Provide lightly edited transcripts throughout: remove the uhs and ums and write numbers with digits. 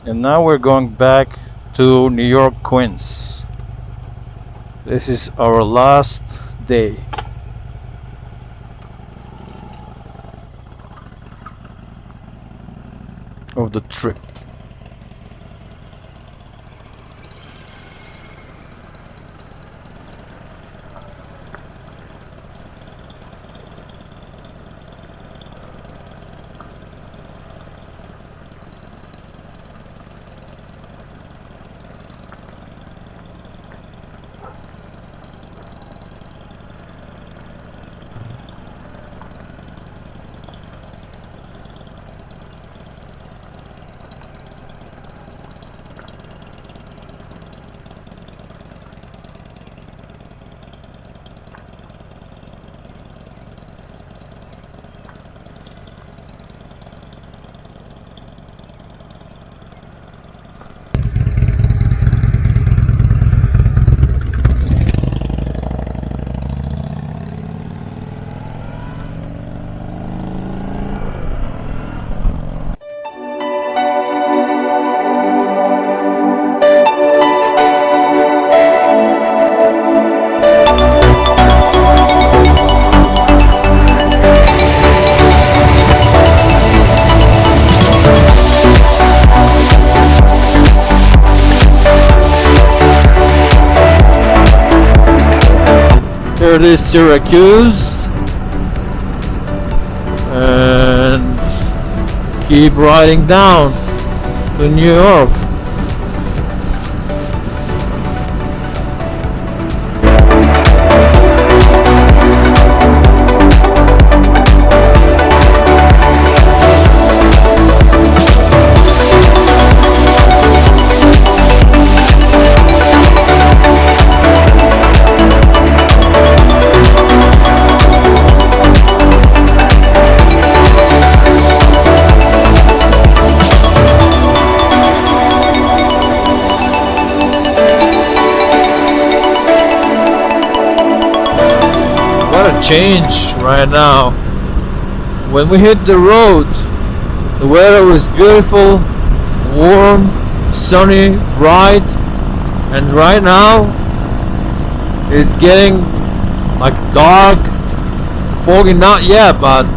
And now we're going back to New York, Queens. This is our last day. Of the trip. Here it is, Syracuse, and keep riding down to New York. Change right now. When we hit the road, the weather was beautiful, warm, sunny, bright, and right now it's getting like dark, foggy, not yet, but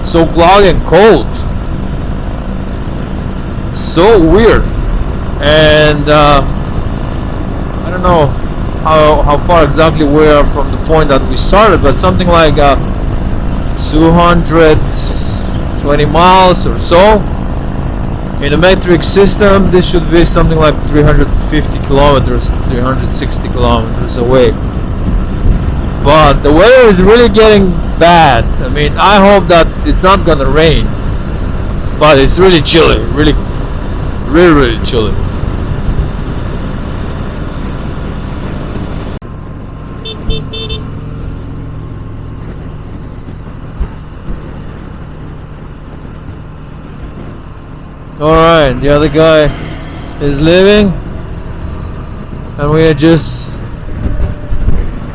so cloudy and cold. So weird. And I don't know how far exactly we are from the point that we started, but something like 220 miles or so. In a metric system, this should be something like 350 kilometers, 360 kilometers away. But the weather is really getting bad. I mean, I hope that it's not gonna rain, but it's really chilly, really chilly. Alright, the other guy is leaving, and we are just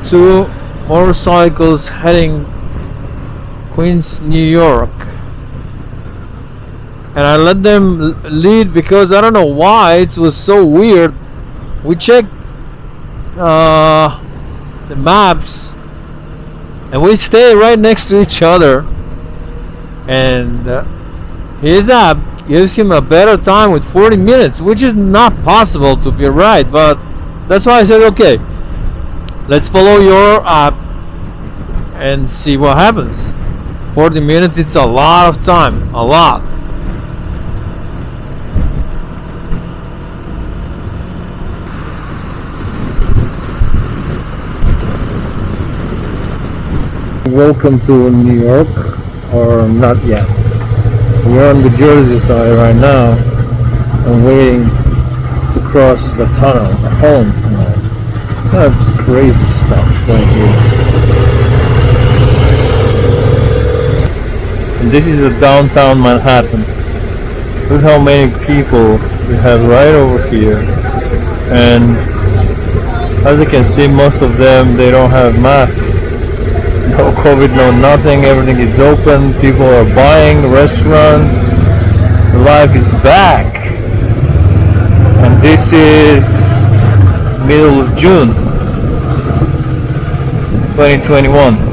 two motorcycles heading Queens, New York. And I let them lead because I don't know why, it was so weird. We checked the maps and we stay right next to each other, and his app gives him a better time with 40 minutes, which is not possible to be right, but that's why I said, okay, let's follow your app and see what happens. 40 minutes, it's a lot of time, a lot. Welcome to New York, or not yet. We're on the Jersey side right now. I'm waiting to cross the tunnel, the Holland Tunnel. That's great stuff right here. And this is a downtown Manhattan. Look how many people we have right over here. And as you can see, most of them, they don't have masks. No COVID, no nothing, everything is open, people are buying, restaurants, life is back. This is middle of June 2021.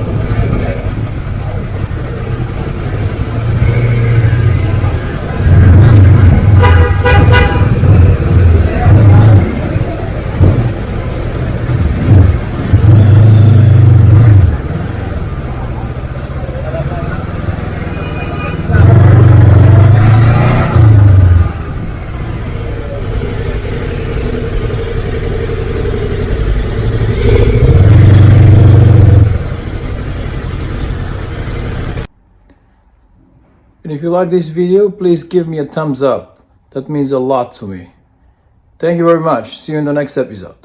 And if you like this video, please give me a thumbs up. That means a lot to me. Thank you very much. See you in the next episode.